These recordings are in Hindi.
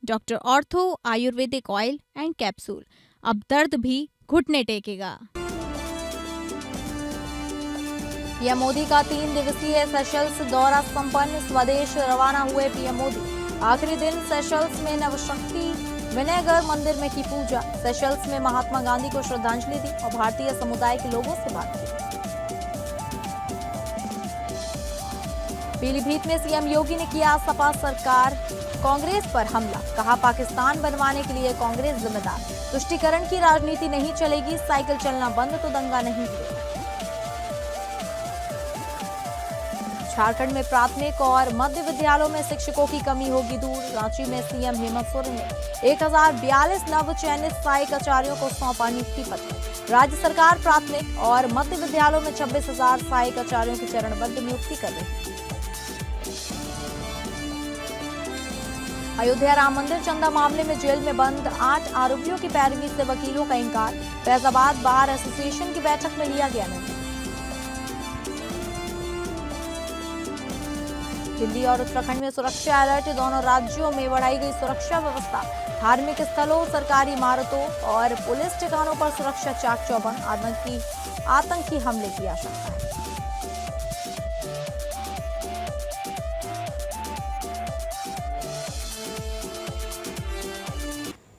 Doctor ortho Ayurvedic oil and capsule, अब दर्द भी घुटने टेकेगा। पीएम मोदी का 3 दिवसीय सेशल्स दौरा संपन्न, स्वदेश रवाना हुए पीएम मोदी। आखिरी दिन सेशल्स में नवशक्ति विनेगर मंदिर में की पूजा, सेशल्स में महात्मा गांधी को श्रद्धांजलि दी और भारतीय समुदाय के लोगों से बात की। पीलीभीत में सीएम योगी ने किया सपा सरकार कांग्रेस पर हमला, कहा पाकिस्तान बनवाने के लिए कांग्रेस जिम्मेदार, तुष्टीकरण की राजनीति नहीं चलेगी, साइकिल चलना बंद तो दंगा नहीं हुआ। झारखंड में प्राथमिक और मध्य विद्यालयों में शिक्षकों की कमी होगी दूर, रांची में सीएम हेमंत सोरेन ने 1042 नव चयनित सहायक आचार्यों को सौंपा नियुक्ति पत्र। राज्य सरकार प्राथमिक और मध्य विद्यालयों में 26,000 सहायक आचार्यों की चरणबद्ध नियुक्ति कर रही है। अयोध्या राम मंदिर चंदा मामले में जेल में बंद 8 आरोपियों की पैरवी से वकीलों का इंकार, फैजाबाद बार एसोसिएशन की बैठक में लिया गया निर्णय। दिल्ली और उत्तराखंड में सुरक्षा अलर्ट, दोनों राज्यों में बढ़ाई गई सुरक्षा व्यवस्था, धार्मिक स्थलों, सरकारी इमारतों और पुलिस ठिकानों पर सुरक्षा चाक चौबंद, आतंकी हमले की आशंका है।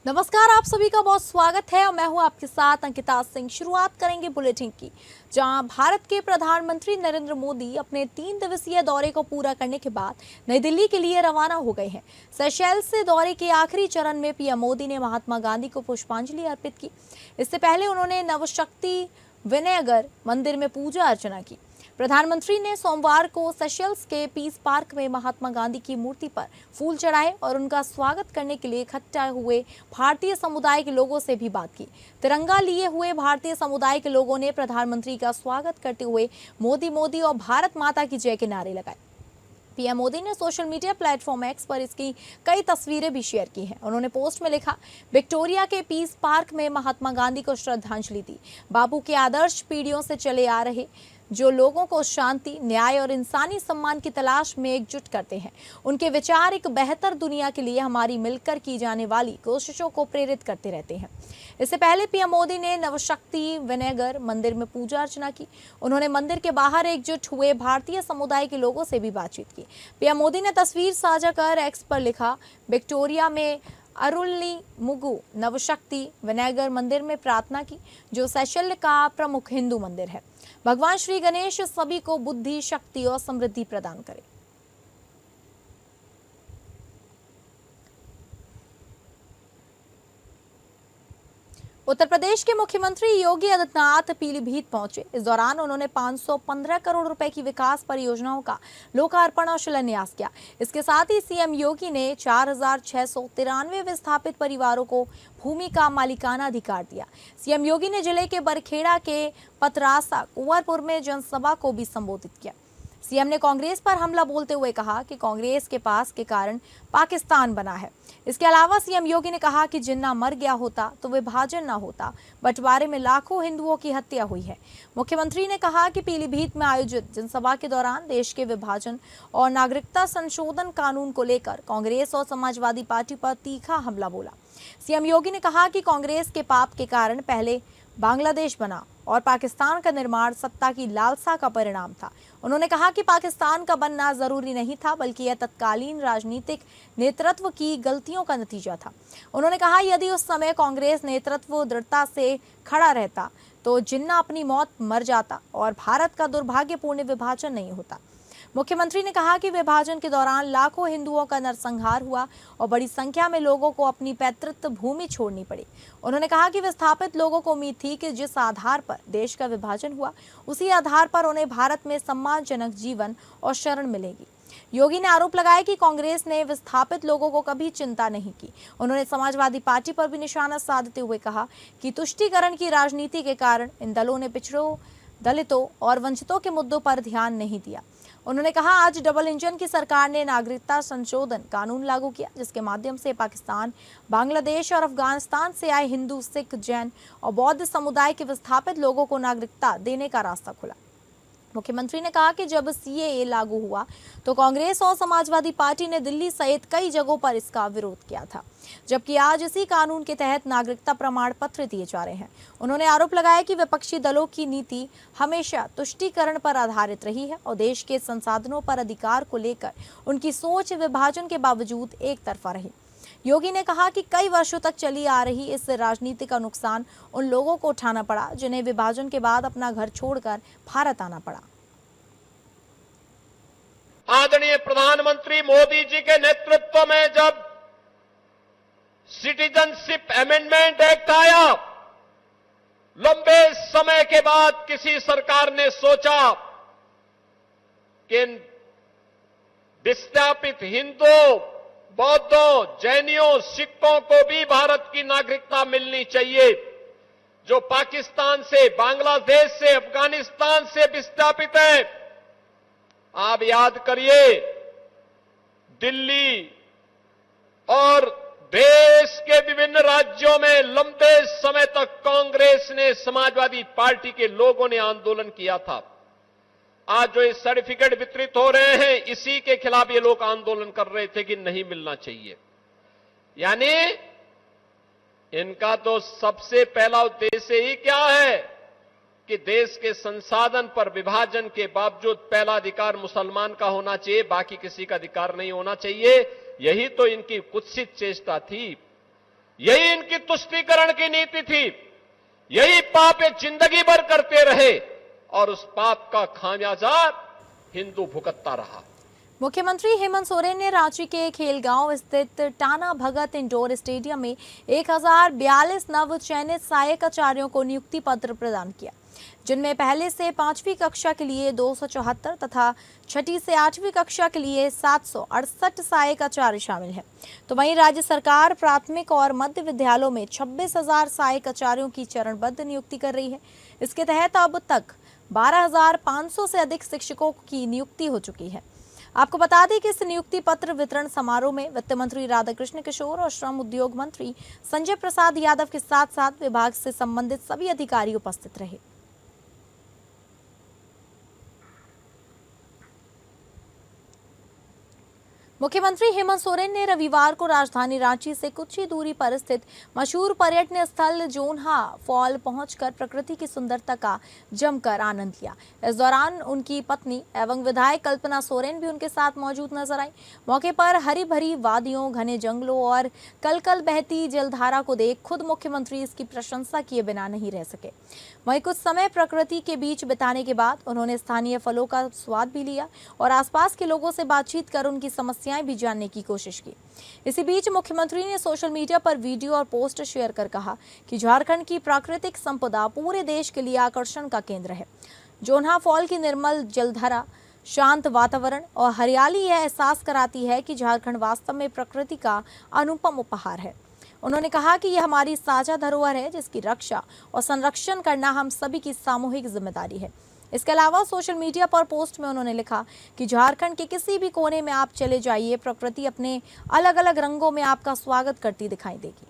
नमस्कार, आप सभी का बहुत स्वागत है और मैं हूं आपके साथ अंकिता सिंह। शुरुआत करेंगे बुलेटिन की, जहां भारत के प्रधानमंत्री नरेंद्र मोदी अपने 3 दिवसीय दौरे को पूरा करने के बाद नई दिल्ली के लिए रवाना हो गए हैं। सेशेल्स से दौरे के आखिरी चरण में पीएम मोदी ने महात्मा गांधी को पुष्पांजलि अर्पित की। इससे पहले उन्होंने नवशक्ति विनेगर मंदिर में पूजा अर्चना की। प्रधानमंत्री ने सोमवार को सेशेल्स के पीस पार्क में महात्मा गांधी की मूर्ति पर फूल चढ़ाए और उनका स्वागत करने के लिए इकट्ठा हुए भारतीय समुदाय के लोगों से भी बात की। तिरंगा लिए हुए भारतीय समुदाय के लोगों ने प्रधानमंत्री का स्वागत करते हुए मोदी मोदी और भारत माता की जय के नारे लगाए। पीएम मोदी ने सोशल मीडिया प्लेटफॉर्म एक्स पर इसकी कई तस्वीरें भी शेयर की हैं। उन्होंने पोस्ट में लिखा, विक्टोरिया के पीस पार्क में महात्मा गांधी को श्रद्धांजलि दी। बापू के आदर्श पीढ़ियों से चले आ रहे, जो लोगों को शांति, न्याय और इंसानी सम्मान की तलाश में एकजुट करते हैं। उनके विचार एक बेहतर दुनिया के लिए हमारी मिलकर की जाने वाली कोशिशों को प्रेरित करते रहते हैं। इससे पहले पीएम मोदी ने नवशक्ति विनेगर मंदिर में पूजा अर्चना की। उन्होंने मंदिर के बाहर एकजुट हुए भारतीय समुदाय के लोगों से भी बातचीत की। पीएम मोदी ने तस्वीर साझा कर एक्स पर लिखा, विक्टोरिया में अरुल्ली मुगु नवशक्ति विनेगर मंदिर में प्रार्थना की, जो सेशेल्स का प्रमुख हिंदू मंदिर है। भगवान श्री गणेश सभी को बुद्धि, शक्ति और समृद्धि प्रदान करे। उत्तर प्रदेश के मुख्यमंत्री योगी आदित्यनाथ पीलीभीत पहुंचे। इस दौरान उन्होंने 515 करोड़ रुपए की विकास परियोजनाओं का लोकार्पण और शिलान्यास किया। इसके साथ ही सीएम योगी ने 4,693 विस्थापित परिवारों को भूमि का मालिकाना अधिकार दिया। सीएम योगी ने जिले के बरखेड़ा के पतरासा कुंवरपुर में जनसभा को भी संबोधित किया। सीएम ने कांग्रेस पर हमला बोलते हुए कहा कि कांग्रेस के पास के कारण पाकिस्तान बना है। इसके अलावा सीएम योगी ने कहा कि जिन्ना मर गया होता तो विभाजन ना होता, बंटवारे में लाखों हिंदुओं की हत्या हुई है। मुख्यमंत्री ने कहा कि पीलीभीत में आयोजित जनसभा के दौरान देश के विभाजन और नागरिकता संशोधन कानून को लेकर कांग्रेस और समाजवादी पार्टी पर तीखा हमला बोला। सीएम योगी ने कहा कि कांग्रेस के पाप के कारण पहले बांग्लादेश बना और पाकिस्तान का निर्माण सत्ता की लालसा का परिणाम था। उन्होंने कहा कि पाकिस्तान का बनना जरूरी नहीं था, बल्कि यह तत्कालीन राजनीतिक नेतृत्व की गलतियों का नतीजा था। उन्होंने कहा, यदि उस समय कांग्रेस नेतृत्व दृढ़ता से खड़ा रहता तो जिन्ना अपनी मौत मर जाता और भारत का दुर्भाग्यपूर्ण विभाजन नहीं होता। मुख्यमंत्री ने कहा कि विभाजन के दौरान लाखों हिंदुओं का नरसंहार हुआ और बड़ी संख्या में लोगों को अपनी पैतृक भूमि छोड़नी पड़ी। उन्होंने कहा कि विस्थापित लोगों को उम्मीद थी कि जिस आधार पर देश का विभाजन हुआ, उसी आधार पर उन्हें भारत में सम्मानजनक जीवन और शरण मिलेगी। योगी ने आरोप लगाया कि कांग्रेस ने विस्थापित लोगों को कभी चिंता नहीं की। उन्होंने समाजवादी पार्टी पर भी निशाना साधते हुए कहा कि तुष्टीकरण की राजनीति के कारण इन दलों ने पिछड़ों, दलितों और वंचितों के मुद्दों पर ध्यान नहीं दिया। उन्होंने कहा, आज डबल इंजन की सरकार ने नागरिकता संशोधन कानून लागू किया, जिसके माध्यम से पाकिस्तान, बांग्लादेश और अफगानिस्तान से आए हिंदू, सिख, जैन और बौद्ध समुदाय के विस्थापित लोगों को नागरिकता देने का रास्ता खुला। मुख्यमंत्री ने कहा कि जब सीएए लागू हुआ तो कांग्रेस और समाजवादी पार्टी ने दिल्ली सहित कई जगहों पर इसका विरोध किया था, जबकि आज इसी कानून के तहत नागरिकता प्रमाण पत्र दिए जा रहे हैं। उन्होंने आरोप लगाया कि विपक्षी दलों की नीति हमेशा तुष्टीकरण पर आधारित रही है और देश के संसाधनों पर अधिकार को लेकर उनकी सोच विभाजन के बावजूद एक तरफा रही। योगी ने कहा कि कई वर्षों तक चली आ रही इस राजनीति का नुकसान उन लोगों को उठाना पड़ा जिन्हें विभाजन के बाद अपना घर छोड़कर भारत आना पड़ा। आदरणीय प्रधानमंत्री मोदी जी के नेतृत्व में जब सिटीजनशिप अमेंडमेंट एक्ट आया, लंबे समय के बाद किसी सरकार ने सोचा कि विस्थापित हिंदुओं, बौद्धों, जैनियों, सिखों को भी भारत की नागरिकता मिलनी चाहिए। जो पाकिस्तान से, बांग्लादेश से, अफगानिस्तान से विस्थापित हैं, आप याद करिए, दिल्ली और देश के विभिन्न राज्यों में लंबे समय तक कांग्रेस ने, समाजवादी पार्टी के लोगों ने आंदोलन किया था। आज जो ये सर्टिफिकेट वितरित हो रहे हैं, इसी के खिलाफ ये लोग आंदोलन कर रहे थे कि नहीं मिलना चाहिए। यानी इनका तो सबसे पहला उद्देश्य ही क्या है कि देश के संसाधन पर विभाजन के बावजूद पहला अधिकार मुसलमान का होना चाहिए, बाकी किसी का अधिकार नहीं होना चाहिए। यही तो इनकी कुत्सित चेष्टा थी, यही इनकी तुष्टीकरण की नीति थी, यही पाप ये जिंदगी भर करते रहे और उस पाप का खामियाजा हिंदू भुगतता रहा। मुख्यमंत्री हेमंत सोरेन ने रांची के खेलगांव स्थित टाना भगत इंडोर स्टेडियम में 1042 नव चयनित सहायक आचार्यों को नियुक्ति पत्र प्रदान किया, जिनमें पहले से 5वीं कक्षा के लिए 274 तथा छठी से 8वीं कक्षा के लिए 768 सहायक आचार्य शामिल हैं। तो वहीं राज्य सरकार प्राथमिक और मध्य विद्यालयों में 26,000 सहायक आचार्यों की चरणबद्ध नियुक्ति कर रही है। इसके तहत अब तक 12,500 से अधिक शिक्षकों की नियुक्ति हो चुकी है। आपको बता दें कि इस नियुक्ति पत्र वितरण समारोह में वित्त मंत्री राधाकृष्ण किशोर और श्रम उद्योग मंत्री संजय प्रसाद यादव के साथ साथ विभाग से संबंधित सभी अधिकारी उपस्थित रहे। मुख्यमंत्री हेमंत सोरेन ने रविवार को राजधानी रांची से कुछ ही दूरी पर स्थित मशहूर पर्यटन स्थल जोन्हा फॉल पहुंचकर प्रकृति की सुंदरता का जमकर आनंद लिया। इस दौरान उनकी पत्नी एवं विधायक कल्पना सोरेन भी उनके साथ मौजूद नजर आई। मौके पर हरी भरी वादियों, घने जंगलों और कलकल बहती जलधारा को देख खुद मुख्यमंत्री इसकी प्रशंसा किए बिना नहीं रह सके। वहीं कुछ समय प्रकृति के बीच बिताने के बाद उन्होंने स्थानीय फलों का स्वाद भी लिया और आसपास के लोगों से बातचीत कर उनकी समस्याएं भी जानने की कोशिश की। इसी बीच मुख्यमंत्री ने सोशल मीडिया पर वीडियो और पोस्ट शेयर कर कहा कि झारखंड की प्राकृतिक संपदा पूरे देश के लिए आकर्षण का केंद्र है। जोन्हा फॉल की निर्मल जलधारा, शांत वातावरण और हरियाली यह एहसास कराती है कि झारखंड वास्तव में प्रकृति का अनुपम उपहार है। उन्होंने कहा कि यह हमारी साझा धरोहर है जिसकी रक्षा और संरक्षण करना हम सभी की सामूहिक जिम्मेदारी है। इसके अलावा सोशल मीडिया पर पोस्ट में उन्होंने लिखा कि झारखंड के किसी भी कोने में आप चले जाइए, प्रकृति अपने अलग अलग रंगों में आपका स्वागत करती दिखाई देगी।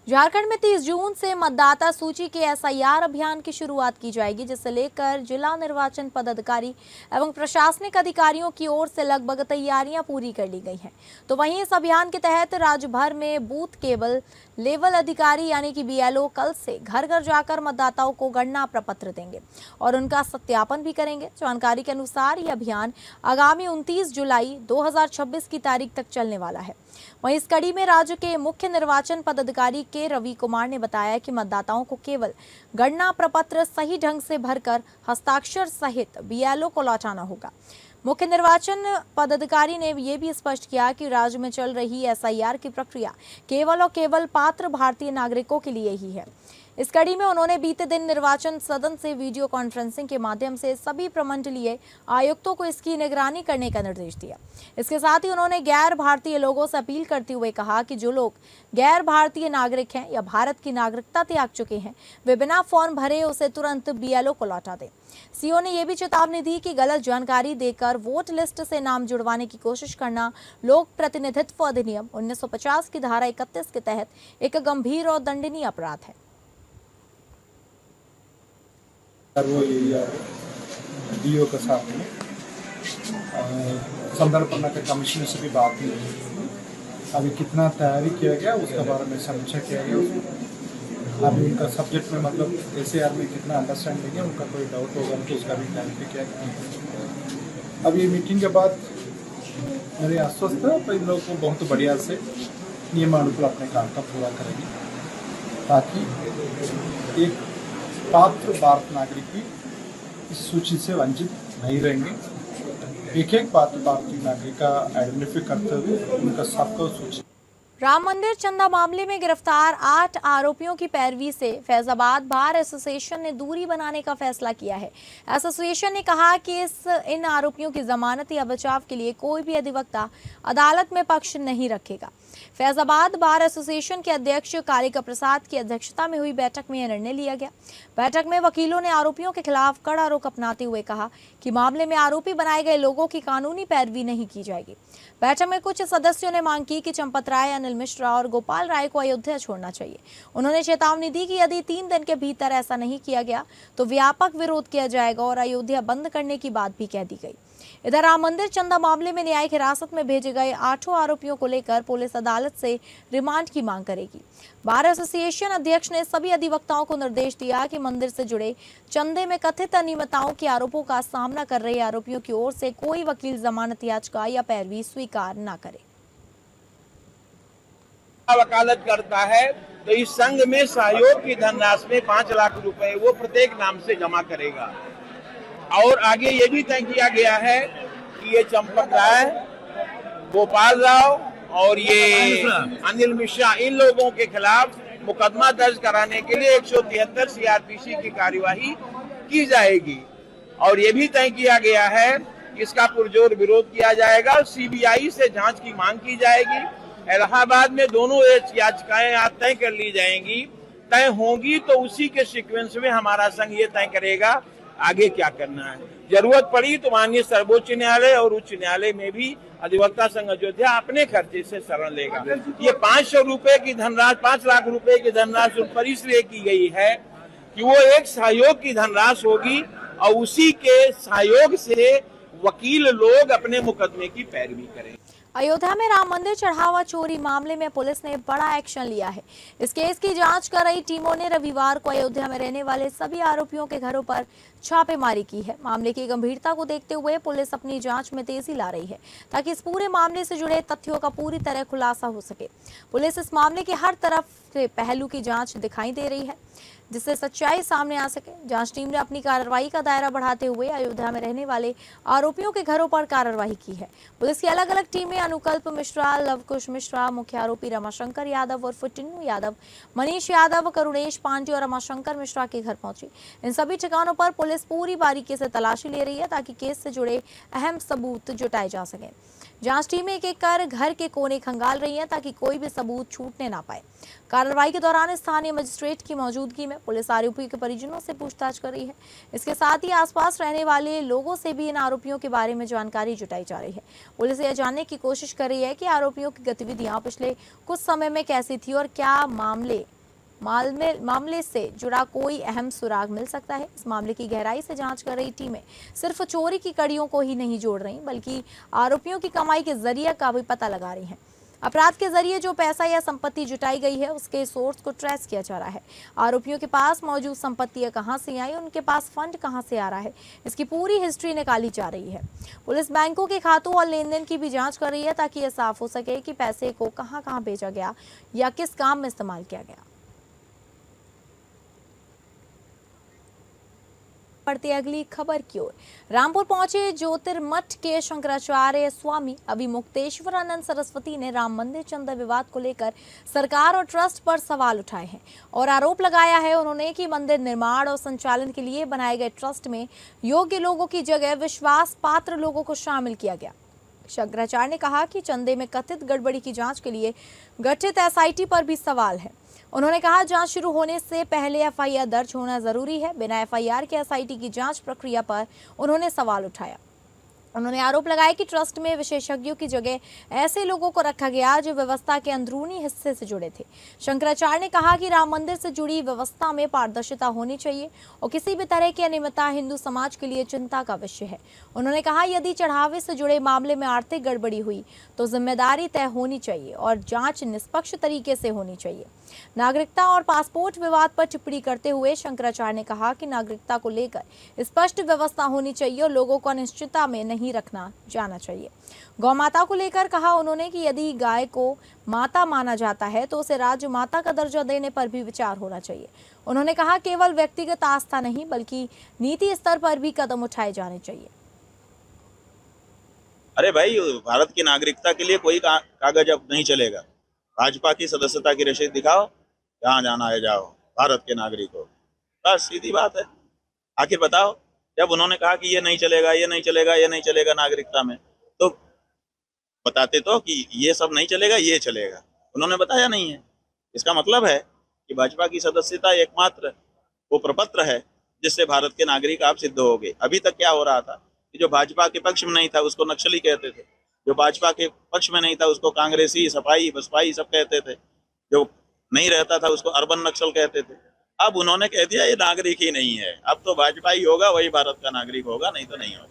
झारखंड में 30 जून से मतदाता सूची के एसआईआर अभियान की शुरुआत की जाएगी, जिसे लेकर जिला निर्वाचन पदाधिकारी एवं प्रशासनिक अधिकारियों की ओर से लगभग तैयारियां पूरी कर ली गई हैं। तो वहीं इस अभियान के तहत राज्य भर में बूथ केवल लेवल अधिकारी यानी कि बीएलओ कल से घर घर जाकर मतदाताओं को गणना प्रपत्र देंगे और उनका सत्यापन भी करेंगे। जानकारी के अनुसार यह अभियान आगामी 29 जुलाई 2026 की तारीख तक चलने वाला है। वहीं इस कड़ी में राज्य के मुख्य निर्वाचन पदाधिकारी के रवि कुमार ने बताया कि मतदाताओं को केवल गणना प्रपत्र सही ढंग से भरकर हस्ताक्षर सहित बीएलओ को लौटाना होगा। मुख्य निर्वाचन पदाधिकारी ने यह भी स्पष्ट किया कि राज्य में चल रही एसआईआर की प्रक्रिया केवल और केवल पात्र भारतीय नागरिकों के लिए ही है। इस कड़ी में उन्होंने बीते दिन निर्वाचन सदन से वीडियो कॉन्फ्रेंसिंग के माध्यम से सभी प्रमंडलीय आयुक्तों को इसकी निगरानी करने का निर्देश दिया। इसके साथ ही उन्होंने गैर भारतीय लोगों से अपील करते हुए कहा कि जो लोग गैर भारतीय नागरिक हैं या भारत की नागरिकता त्याग चुके हैं, वे बिना फॉर्म भरे उसे तुरंत बीएलओ को लौटा दें। सीओ ने यह भी चेतावनी दी कि गलत जानकारी देकर वोट लिस्ट से नाम जुड़वाने की कोशिश करना लोक प्रतिनिधित्व अधिनियम 1950 की धारा 31 के तहत एक गंभीर और दंडनीय अपराध है। वो डीओ के साथ में संदर्पणा के कमिश्नर से भी बात हुई। अभी कितना तैयारी किया गया उसके बारे में समीक्षा किया गया। अभी उनका सब्जेक्ट में मतलब एसएआर में कितना अंडरस्टैंडिंग है, उनका कोई डाउट होगा तो उसका भी क्लैरिफाई किया गया। अब ये मीटिंग के बाद मेरे आश्वस्त है इन लोग को बहुत बढ़िया से नियमानुकूल अपने काम का पूरा करेंगे, ताकि एक पात्र भारत नागरिक भी इस सूची से वंचित नहीं रहेंगे। एक पात्र भारतीय नागरिक का आइडेंटिफाई करते हुए उनका सबका सूची। राम मंदिर चंदा मामले में गिरफ्तार 8 आरोपियों की पैरवी से फैजाबाद बार एसोसिएशन ने दूरी बनाने का फैसला किया है। एसोसिएशन ने कहा कि इन आरोपियों की जमानत या बचाव के लिए कोई भी अधिवक्ता अदालत में पक्ष नहीं रखेगा। फैजाबाद बार एसोसिएशन के अध्यक्ष कालिका प्रसाद की अध्यक्षता में हुई बैठक में यह निर्णय लिया गया। बैठक में वकीलों ने आरोपियों के खिलाफ कड़ा रुख अपनाते हुए कहा कि मामले में आरोपी बनाए गए लोगों की कानूनी पैरवी नहीं की जाएगी। बैठक में कुछ सदस्यों ने मांग की कि चंपत राय, अनिल मिश्रा और गोपाल राय को अयोध्या छोड़ना चाहिए। उन्होंने चेतावनी दी कि यदि 3 दिन के भीतर ऐसा नहीं किया गया तो व्यापक विरोध किया जाएगा और अयोध्या बंद करने की बात भी कह दी गई। इधर राम मंदिर चंदा मामले में न्यायिक हिरासत में भेजे गए 8 आरोपियों को लेकर पुलिस अदालत से रिमांड की मांग करेगी। बार एसोसिएशन अध्यक्ष ने सभी अधिवक्ताओं को निर्देश दिया कि मंदिर से जुड़े चंदे में कथित अनियमितताओं के आरोपों का सामना कर रहे आरोपियों की ओर से कोई वकील जमानत याचिका या पैरवी स्वीकार न करे। वकालत करता है तो इस संघ में सहयोग की धनराशि में 5 लाख रुपए वो प्रत्येक नाम से जमा करेगा। और आगे ये भी तय किया गया है कि ये चंपत राय, गोपाल राव और ये अनिल मिश्रा, इन लोगों के खिलाफ मुकदमा दर्ज कराने के लिए 173 सीआरपीसी की कार्यवाही की जाएगी। और ये भी तय किया गया है कि इसका पुरजोर विरोध किया जाएगा और सीबीआई से जांच की मांग की जाएगी। इलाहाबाद में दोनों याचिकाएं आज तय कर ली जाएंगी। तय होंगी तो उसी के सीक्वेंस में हमारा संघ ये तय करेगा आगे क्या करना है। जरूरत पड़ी तो माननीय सर्वोच्च न्यायालय और उच्च न्यायालय में भी अधिवक्ता संघ अयोध्या अपने खर्चे से शरण लेगा। ये 500 रुपए की धनराशि, 5 लाख रुपए की धनराशि उन पर इसलिए की गई है कि वो एक सहयोग की धनराशि होगी और उसी के सहयोग से वकील लोग अपने मुकदमे की पैरवी करेंगे। अयोध्या में राम मंदिर चढ़ावा चोरी मामले में पुलिस ने बड़ा एक्शन लिया है। इस केस की जांच कर रही टीमों ने रविवार को अयोध्या में रहने वाले सभी आरोपियों के घरों पर छापेमारी की है। मामले की गंभीरता को देखते हुए पुलिस अपनी जांच में तेजी ला रही है ताकि इस पूरे मामले से जुड़े तथ्यों का पूरी तरह खुलासा हो सके। पुलिस इस मामले के हर तरफ से पहलू की जांच दिखाई दे रही है जिससे सच्चाई सामने आ सके। जांच टीम ने अपनी कार्रवाई का दायरा बढ़ाते हुए अयोध्या में रहने वाले आरोपियों के घरों पर कार्रवाई की है। पुलिस की अलग अलग टीमें अनुकल्प मिश्रा, लवकुश मिश्रा, मुख्य आरोपी रमाशंकर यादव और टिन्नू यादव, मनीष यादव, करुणेश पांडे और रमाशंकर मिश्रा के घर पहुंची। इन सभी ठिकानों पर पुलिस पूरी बारीकी से तलाशी ले रही है ताकि केस से जुड़े अहम सबूत जुटाए जा सके। जांच टीमें एक एक कर घर के कोने खंगाल रही हैं ताकि कोई भी सबूत छूटने ना पाए। कार्रवाई के दौरान स्थानीय मजिस्ट्रेट की मौजूदगी में पुलिस आरोपी के परिजनों से पूछताछ कर रही है। इसके साथ ही आसपास रहने वाले लोगों से भी इन आरोपियों के बारे में जानकारी जुटाई जा रही है। पुलिस यह जानने की कोशिश कर रही है कि आरोपियों की गतिविधियां पिछले कुछ समय में कैसी थी और क्या मामले से जुड़ा कोई अहम सुराग मिल सकता है। इस मामले की गहराई से जांच कर रही टीमें सिर्फ चोरी की कड़ियों को ही नहीं जोड़ रही बल्कि आरोपियों की कमाई के जरिए का भी पता लगा रही हैं। अपराध के जरिए जो पैसा या संपत्ति जुटाई गई है उसके सोर्स को ट्रेस किया जा रहा है। आरोपियों के पास मौजूद संपत्तियां कहां से आई, उनके पास फंड कहां से आ रहा है, इसकी पूरी हिस्ट्री निकाली जा रही है। पुलिस बैंकों के खातों और लेन देन की भी जांच कर रही है ताकि यह साफ हो सके कि पैसे को कहां कहां भेजा गया या किस काम में इस्तेमाल किया गया। बढ़ते अगली खबर की ओर। रामपुर पहुंचे ज्योतिर्मठ के शंकराचार्य स्वामी अभिमुक्तेश्वरानंद सरस्वती ने राम मंदिर चंदा विवाद को लेकर सरकार और ट्रस्ट पर सवाल उठाए हैं और आरोप लगाया है उन्होंने कि मंदिर निर्माण और संचालन के लिए बनाए गए ट्रस्ट में योग्य लोगों की जगह विश्वास पात्र लोगों को शामिल किया गया। शंकराचार्य ने कहा कि चंदे में कथित गड़बड़ी की जांच के लिए गठित एसआईटी पर भी सवाल है। उन्होंने कहा जांच शुरू होने से पहले एफआईआर दर्ज होना जरूरी है। बिना एफआईआर के एसआईटी की जांच प्रक्रिया पर उन्होंने सवाल उठाया। उन्होंने आरोप लगाया कि ट्रस्ट में विशेषज्ञों की जगह ऐसे लोगों को रखा गया जो व्यवस्था के अंदरूनी हिस्से से जुड़े थे। शंकराचार्य ने कहा कि राम मंदिर से जुड़ी व्यवस्था में पारदर्शिता होनी चाहिए और किसी भी तरह की अनियमितता हिंदू समाज के लिए चिंता का विषय है। उन्होंने कहा यदि चढ़ावे से जुड़े मामले में आर्थिक गड़बड़ी हुई तो जिम्मेदारी तय होनी चाहिए और जांच निष्पक्ष तरीके से होनी चाहिए। नागरिकता और पासपोर्ट विवाद पर टिप्पणी करते हुए शंकराचार्य ने कहा कि नागरिकता को लेकर स्पष्ट व्यवस्था होनी चाहिए और लोगों को अनिश्चितता में नहीं रखना जाना चाहिए। गौ माता को लेकर कहा उन्होंने कि यदि गाय को माता माना जाता है तो उसे राज्य माता का दर्जा देने पर भी विचार होना चाहिए। उन्होंने कहा केवल व्यक्तिगत आस्था नहीं बल्कि नीति स्तर पर भी कदम उठाए जाने चाहिए। अरे भाई, भारत की नागरिकता के लिए कोई कागज अब नहीं चलेगा। भाजपा की सदस्यता की रसीद दिखाओ, जहाँ जाना है जाओ, भारत के नागरिक हो, बस सीधी बात है। आखिर बताओ, जब उन्होंने कहा कि ये नहीं चलेगा, ये नहीं चलेगा, ये नहीं चलेगा नागरिकता में, तो बताते तो कि ये सब नहीं चलेगा, ये चलेगा। उन्होंने बताया नहीं है। इसका मतलब है कि भाजपा की सदस्यता एकमात्र वो प्रपत्र है जिससे भारत के नागरिक आप सिद्ध हो गए। अभी तक क्या हो रहा था कि जो भाजपा के पक्ष में नहीं था उसको नक्सली कहते थे, जो भाजपा के पक्ष में नहीं था उसको कांग्रेसी, सपाई, बसपाई सब कहते थे, जो नहीं रहता था उसको अर्बन नक्सल कहते थे। अब उन्होंने कह दिया ये नागरिक ही नहीं है, अब तो भाजपा ही होगा, वही भारत का नागरिक होगा, नहीं तो नहीं होगा।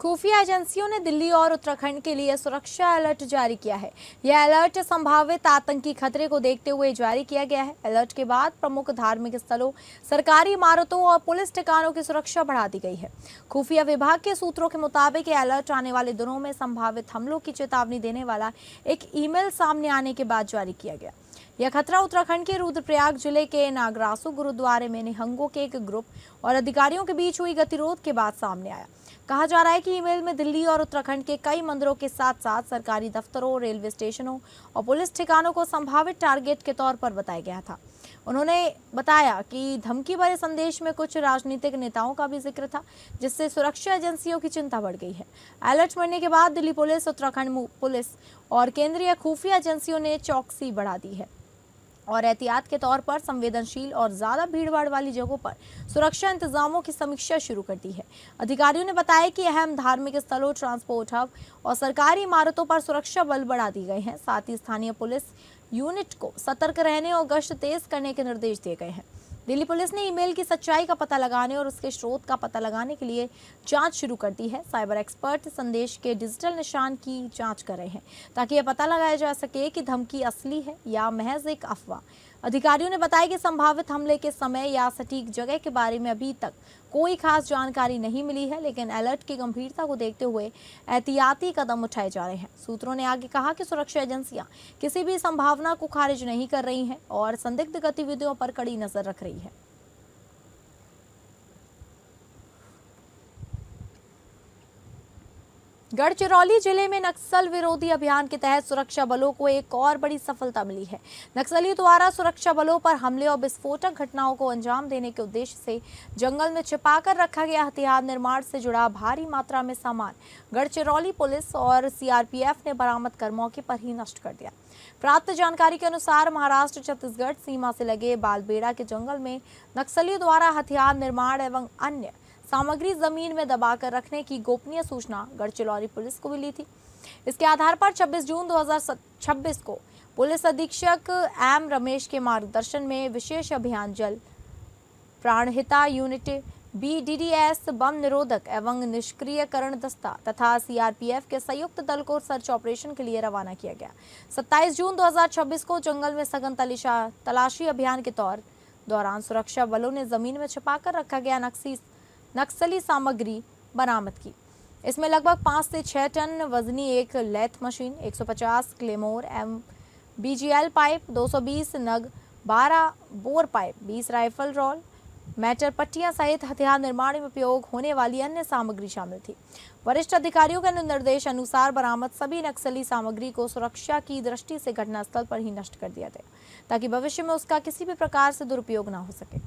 खुफिया एजेंसियों ने दिल्ली और उत्तराखंड के लिए सुरक्षा अलर्ट जारी किया है। यह अलर्ट संभावित आतंकी खतरे को देखते हुए जारी किया गया है। अलर्ट के बाद प्रमुख धार्मिक स्थलों, सरकारी इमारतों और पुलिस ठिकानों की सुरक्षा बढ़ा दी गई है। खुफिया विभाग के सूत्रों के मुताबिक यह अलर्ट आने वाले दिनों में संभावित हमलों की चेतावनी देने वाला एक ईमेल सामने आने के बाद जारी किया गया। यह खतरा उत्तराखंड के रुद्रप्रयाग जिले के नागरासु गुरुद्वारे में निहंगों के एक ग्रुप और अधिकारियों के बीच हुई गतिरोध के बाद सामने आया। कहा जा रहा है कि ईमेल में दिल्ली और उत्तराखंड के कई मंदिरों के साथ साथ सरकारी दफ्तरों, रेलवे स्टेशनों और पुलिस ठिकानों को संभावित टारगेट के तौर पर बताया गया था। उन्होंने बताया कि धमकी भरे संदेश में कुछ राजनीतिक नेताओं का भी जिक्र था, जिससे सुरक्षा एजेंसियों की चिंता बढ़ गई है। अलर्ट मिलने के बाद दिल्ली पुलिस, उत्तराखंड पुलिस और केंद्रीय खुफिया एजेंसियों ने चौकसी बढ़ा दी है और एहतियात के तौर पर संवेदनशील और ज्यादा भीड़भाड़ वाली जगहों पर सुरक्षा इंतजामों की समीक्षा शुरू कर दी है। अधिकारियों ने बताया कि अहम धार्मिक स्थलों, ट्रांसपोर्ट हब और सरकारी इमारतों पर सुरक्षा बल बढ़ा दिए गए हैं। साथ ही स्थानीय पुलिस यूनिट को सतर्क रहने और गश्त तेज करने के निर्देश दिए गए हैं। दिल्ली पुलिस ने ईमेल की सच्चाई का पता लगाने और उसके स्रोत का पता लगाने के लिए जांच शुरू कर दी है। साइबर एक्सपर्ट संदेश के डिजिटल निशान की जांच कर रहे हैं ताकि यह पता लगाया जा सके कि धमकी असली है या महज एक अफवाह। अधिकारियों ने बताया कि संभावित हमले के समय या सटीक जगह के बारे में अभी तक कोई खास जानकारी नहीं मिली है, लेकिन अलर्ट की गंभीरता को देखते हुए एहतियाती कदम उठाए जा रहे हैं। सूत्रों ने आगे कहा कि सुरक्षा एजेंसियां किसी भी संभावना को खारिज नहीं कर रही हैं और संदिग्ध गतिविधियों पर कड़ी नजर रख रही है। गढ़चिरौली जिले में नक्सल विरोधी अभियान के तहत सुरक्षा बलों को एक और बड़ी सफलता मिली है। नक्सलियों द्वारा सुरक्षा बलों पर हमले और विस्फोटक घटनाओं को अंजाम देने के उद्देश्य से जंगल में छिपाकर रखा गया हथियार निर्माण से जुड़ा भारी मात्रा में सामान गढ़चिरौली पुलिस और सीआरपीएफ ने बरामद कर मौके पर ही नष्ट कर दिया। प्राप्त जानकारी के अनुसार महाराष्ट्र छत्तीसगढ़ सीमा से लगे बालबेड़ा के जंगल में नक्सलियों द्वारा हथियार निर्माण एवं अन्य सामग्री जमीन में दबाकर रखने की गोपनीय सूचना गढ़चिरौली पुलिस को मिली थी। इसके आधार पर 26 जून 2026 को पुलिस अधीक्षक एम रमेश के मार्गदर्शन में विशेष अभियान जल प्राणहिता यूनिट, BDDS बम निरोधक एवं निष्क्रियकरण दस्ता तथा सीआरपीएफ के संयुक्त दल को सर्च ऑपरेशन के लिए रवाना किया गया। 27 जून 2026 को जंगल में सघन तलाशी अभियान के दौरान सुरक्षा बलों ने जमीन में छिपाकर रखा गया नक्सली सामग्री बरामद की। इसमें लगभग 5 से 6 टन वजनी एक lathe machine, 150 claymore BGL pipe, 220 नग 12 बोर पाइप, 20 राइफल रोल, मैटर पट्टियां सहित हथियार निर्माण में उपयोग होने वाली अन्य सामग्री शामिल थी। वरिष्ठ अधिकारियों के निर्देश अनुसार बरामद सभी नक्सली सामग्री को सुरक्षा की दृष्टि से घटनास्थल पर ही नष्ट कर दिया गया ताकि भविष्य में उसका किसी भी प्रकार से दुरुपयोग न हो सके।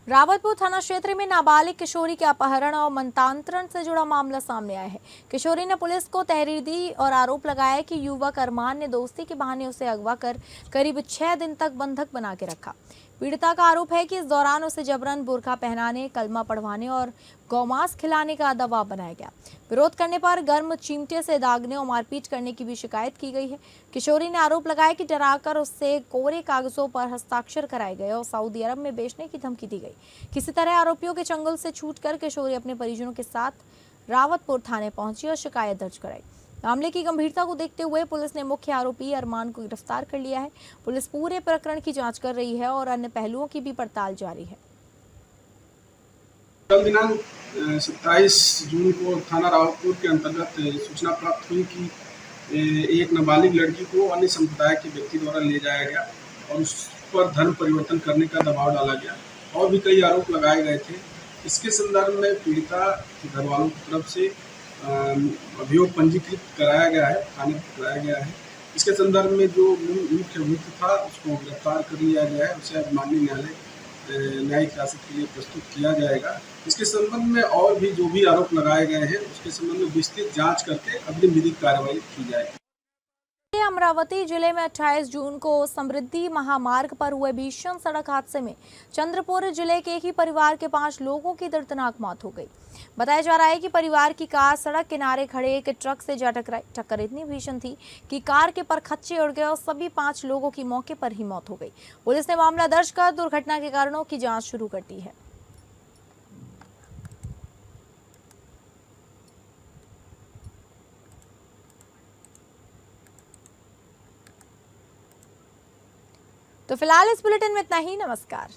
रावतपुर थाना क्षेत्र में नाबालिग किशोरी के अपहरण और मनतांतरण से जुड़ा मामला सामने आया है। किशोरी ने पुलिस को तहरीर दी और आरोप लगाया कि युवक अरमान ने दोस्ती के बहाने उसे अगवा कर करीब 6 दिन तक बंधक बना के रखा। पीड़िता का आरोप है कि इस दौरान उसे जबरन बुर्का पहनाने, कलमा पढ़वाने और गौमांस खिलाने का दबाव बनाया गया। विरोध करने पर गर्म चिमटे से दागने और मारपीट करने की भी शिकायत की गई है। किशोरी ने आरोप लगाया कि डराकर उससे कोरे कागजों पर हस्ताक्षर कराए गए और सऊदी अरब में बेचने की धमकी दी गई। किसी तरह आरोपियों के चंगुल से छूटकर किशोरी अपने परिजनों के साथ रावतपुर थाने पहुंची और शिकायत दर्ज कराई। मामले की गंभीरता को देखते हुए पुलिस ने मुख्य आरोपी अरमान को गिरफ्तार कर लिया है। पुलिस पूरे प्रकरण की जांच कर रही है और अन्य पहलुओं की भी पड़ताल जारी है। कल दिनांक 27 जून को थाना रावतपुर के अंतर्गत सूचना प्राप्त हुई कि एक नाबालिग लड़की को अन्य संप्रदाय के व्यक्ति द्वारा ले जाया गया और उस पर धर्म परिवर्तन करने का दबाव डाला गया और भी कई आरोप लगाए गए थे। इसके संदर्भ में पीड़िता के घर वालों की तरफ से अभियोग पंजीकृत कराया गया है, थाने पर कराया गया है। इसके संदर्भ में जो मुख्य अभियुक्त था उसको गिरफ्तार कर लिया गया है। उसे अब माननीय न्यायालय न्यायिक हिरासत के लिए प्रस्तुत किया जाएगा। इसके संबंध में और भी जो भी आरोप लगाए गए हैं उसके संबंध में विस्तृत जांच करके अग्रिम विधिक कार्रवाई की जाएगी। अमरावती जिले में 28 जून को समृद्धि महामार्ग पर हुए भीषण सड़क हादसे में चंद्रपुर जिले के एक ही परिवार के 5 लोगों की दर्दनाक मौत हो गई। बताया जा रहा है कि परिवार की कार सड़क किनारे खड़े एक ट्रक से जा टकराई। टक्कर इतनी भीषण थी कि कार के परखच्चे उड़ गए और सभी 5 लोगों की मौके पर ही मौत हो गई। पुलिस ने मामला दर्ज कर दुर्घटना के कारणों की जाँच शुरू कर दी है। तो फिलहाल इस बुलेटिन में इतना ही। नमस्कार।